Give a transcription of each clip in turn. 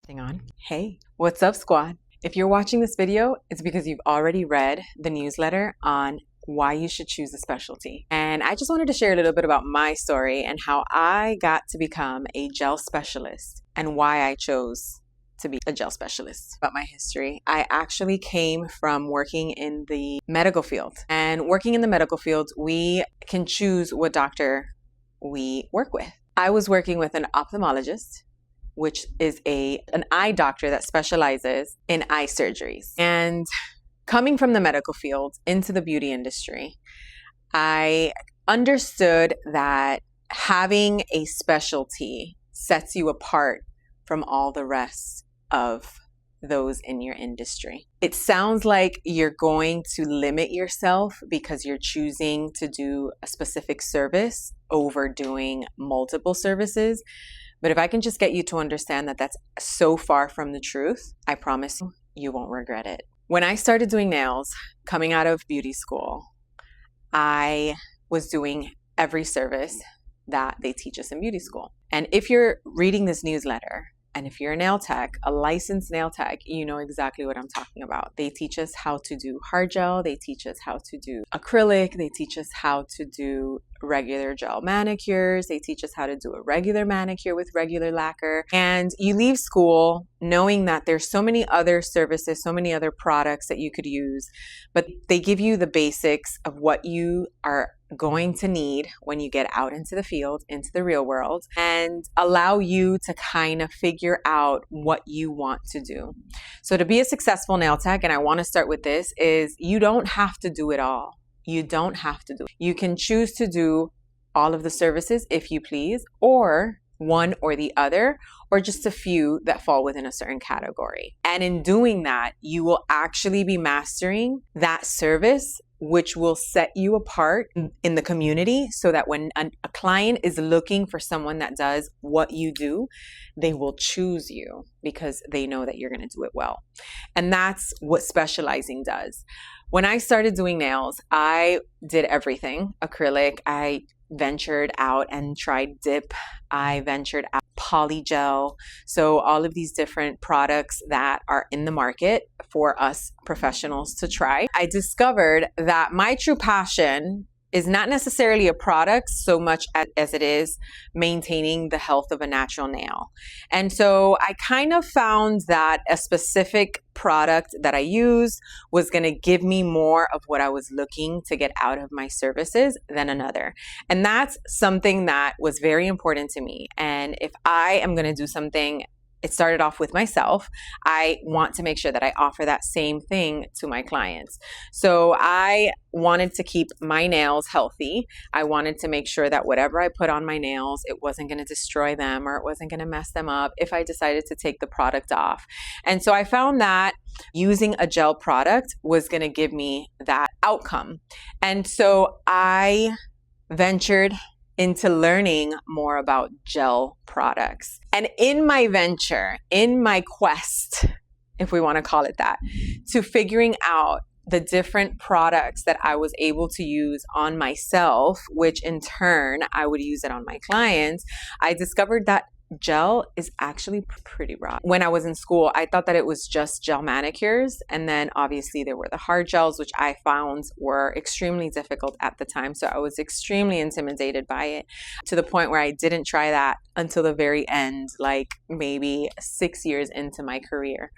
Hang on. Hey, what's up, squad? If you're watching this video, it's because you've already read the newsletter on why you should choose a specialty. And I just wanted to share a little bit about my story and how I got to become a gel specialist and why I chose to be a gel specialist. About my history, I actually came from working in the medical field. And working in the medical field, we can choose what doctor we work with. I was working with an ophthalmologist, which is an eye doctor that specializes in eye surgeries. And coming from the medical field into the beauty industry, I understood that having a specialty sets you apart from all the rest of those in your industry. It sounds like you're going to limit yourself because you're choosing to do a specific service over doing multiple services. But if I can just get you to understand that that's so far from the truth, I promise you won't regret it. When I started doing nails, coming out of beauty school, I was doing every service that they teach us in beauty school. And if you're reading this newsletter, and if you're a nail tech, a licensed nail tech, you know exactly what I'm talking about. They teach us how to do hard gel. They teach us how to do acrylic. They teach us how to do regular gel manicures. They teach us how to do a regular manicure with regular lacquer. And you leave school knowing that there's so many other services, so many other products that you could use, but they give you the basics of what you are going to need when you get out into the field, into the real world, and allow you to kind of figure out what you want to do. So to be a successful nail tech, and I want to start with this, is you don't have to do it all. You don't have to do it. You can choose to do all of the services if you please, or one or the other, or just a few that fall within a certain category. And in doing that, you will actually be mastering that service, which will set you apart in the community so that when a client is looking for someone that does what you do, they will choose you because they know that you're going to do it well. And that's what specializing does. When I started doing nails, I did everything. Acrylic, I ventured out and tried dip. I ventured out polygel. So all of these different products that are in the market for us professionals to try. I discovered that my true passion is not necessarily a product so much as it is maintaining the health of a natural nail. And so I kind of found that a specific product that I used was going to give me more of what I was looking to get out of my services than another. And that's something that was very important to me. And if I am going to do something, it started off with myself, I want to make sure that I offer that same thing to my clients. So I wanted to keep my nails healthy. I wanted to make sure that whatever I put on my nails, it wasn't going to destroy them or it wasn't going to mess them up if I decided to take the product off. And so I found that using a gel product was going to give me that outcome. And so I ventured into learning more about gel products. And in my venture, in my quest, if we want to call it that, to figuring out the different products that I was able to use on myself, which in turn I would use it on my clients, I discovered that gel is actually pretty raw. When I was in school, I thought that it was just gel manicures. And then obviously there were the hard gels, which I found were extremely difficult at the time. So I was extremely intimidated by it to the point where I didn't try that until the very end, like maybe 6 years into my career.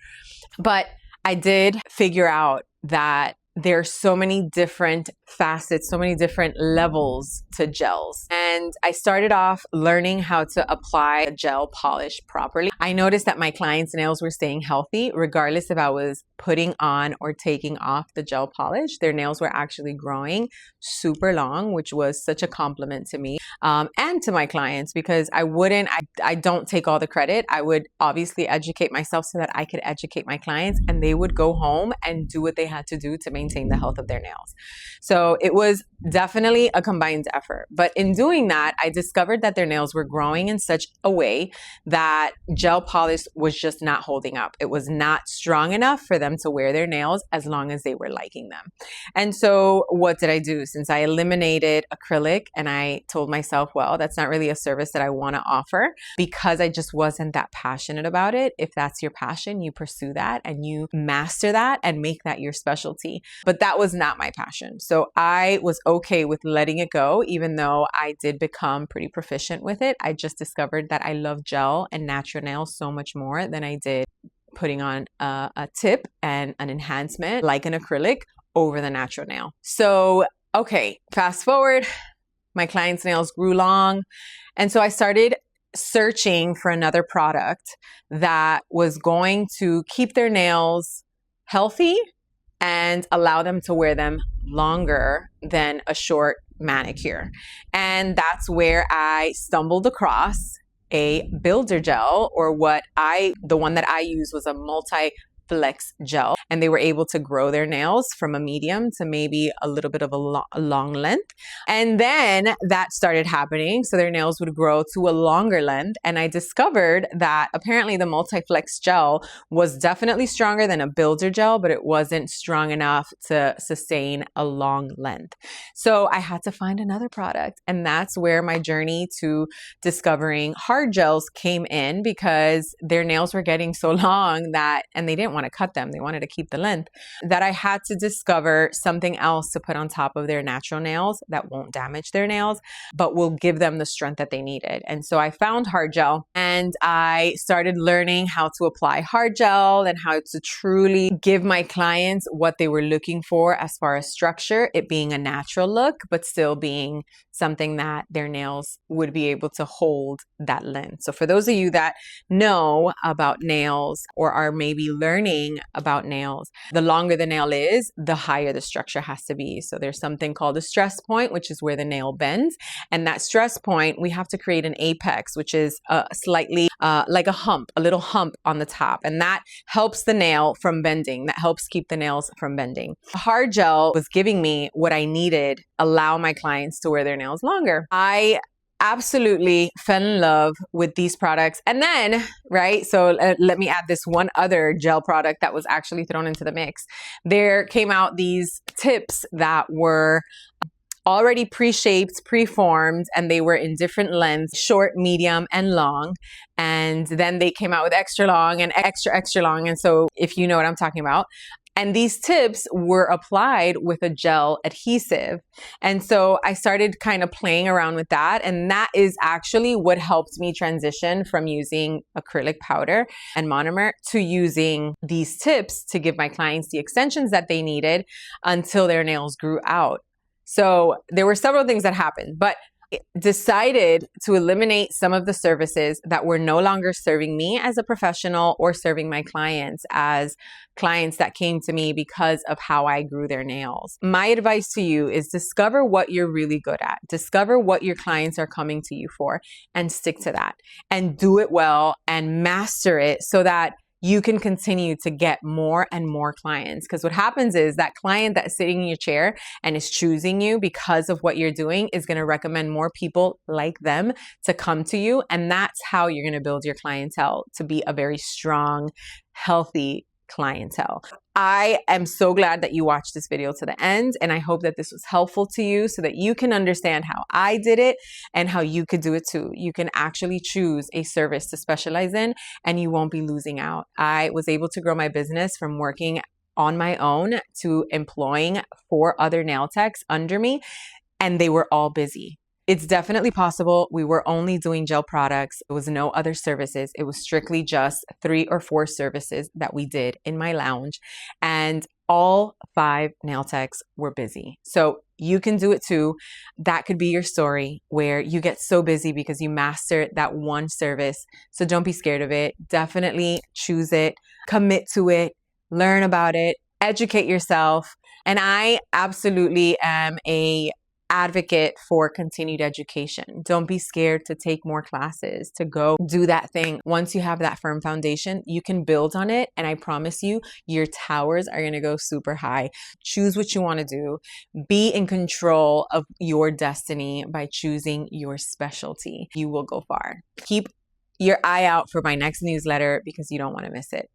But I did figure out that there's so many different facets, so many different levels to gels. And I started off learning how to apply a gel polish properly. I noticed that my clients' nails were staying healthy, regardless if I was putting on or taking off the gel polish. Their nails were actually growing super long, which was such a compliment to me and to my clients, because I don't take all the credit. I would obviously educate myself so that I could educate my clients, and they would go home and do what they had to do to maintain the health of their nails. So it was definitely a combined effort. But in doing that, I discovered that their nails were growing in such a way that gel gel polish was just not holding up. It was not strong enough for them to wear their nails as long as they were liking them. And so what did I do? Since I eliminated acrylic and I told myself, well, that's not really a service that I want to offer, because I just wasn't that passionate about it. If that's your passion, you pursue that and you master that and make that your specialty. But that was not my passion. So I was okay with letting it go, even though I did become pretty proficient with it. I just discovered that I love gel and natural nails so much more than I did putting on a tip and an enhancement like an acrylic over the natural nail. So, okay, fast forward, my clients' nails grew long. And so I started searching for another product that was going to keep their nails healthy and allow them to wear them longer than a short manicure. And that's where I stumbled across a builder gel, or the one that I used was a multi-flex gel, and they were able to grow their nails from a medium to maybe a little bit of a long length. And then that started happening. So their nails would grow to a longer length. And I discovered that apparently the multi-flex gel was definitely stronger than a builder gel, but it wasn't strong enough to sustain a long length. So I had to find another product. And that's where my journey to discovering hard gels came in, because their nails were getting so long and they didn't want to cut them. They wanted to keep the length, that I had to discover something else to put on top of their natural nails that won't damage their nails, but will give them the strength that they needed. And so I found hard gel, and I started learning how to apply hard gel and how to truly give my clients what they were looking for as far as structure, it being a natural look, but still being something that their nails would be able to hold that length. So for those of you that know about nails or are maybe learning about nails, the longer the nail is, the higher the structure has to be. So there's something called a stress point, which is where the nail bends. And that stress point, we have to create an apex, which is slightly like a little hump on the top. And that helps the nail from bending. That helps keep the nails from bending. Hard gel was giving me what I needed, allow my clients to wear their nails longer. I absolutely fell in love with these products. And then, right, so let me add this one other gel product that was actually thrown into the mix. There came out these tips that were already pre-shaped, pre-formed, and they were in different lengths, short, medium, and long. And then they came out with extra long and extra long. And so if you know what I'm talking about. And these tips were applied with a gel adhesive. And so I started kind of playing around with that. And that is actually what helped me transition from using acrylic powder and monomer to using these tips to give my clients the extensions that they needed until their nails grew out. So there were several things that happened, but decided to eliminate some of the services that were no longer serving me as a professional or serving my clients as clients that came to me because of how I grew their nails. My advice to you is discover what you're really good at. Discover what your clients are coming to you for and stick to that and do it well and master it so that you can continue to get more and more clients. Because what happens is that client that's sitting in your chair and is choosing you because of what you're doing is going to recommend more people like them to come to you. And that's how you're going to build your clientele to be a very strong, healthy clientele. I am so glad that you watched this video to the end, and I hope that this was helpful to you so that you can understand how I did it and how you could do it too. You can actually choose a service to specialize in and you won't be losing out. I was able to grow my business from working on my own to employing 4 other nail techs under me, and they were all busy. It's definitely possible. We were only doing gel products. There was no other services. It was strictly just 3 or 4 services that we did in my lounge. And all 5 nail techs were busy. So you can do it too. That could be your story where you get so busy because you master that one service. So don't be scared of it. Definitely choose it, commit to it, learn about it, educate yourself. And I absolutely am a advocate for continued education. Don't be scared to take more classes, to go do that thing. Once you have that firm foundation, you can build on it. And I promise you, your towers are going to go super high. Choose what you want to do. Be in control of your destiny by choosing your specialty. You will go far. Keep your eye out for my next newsletter because you don't want to miss it.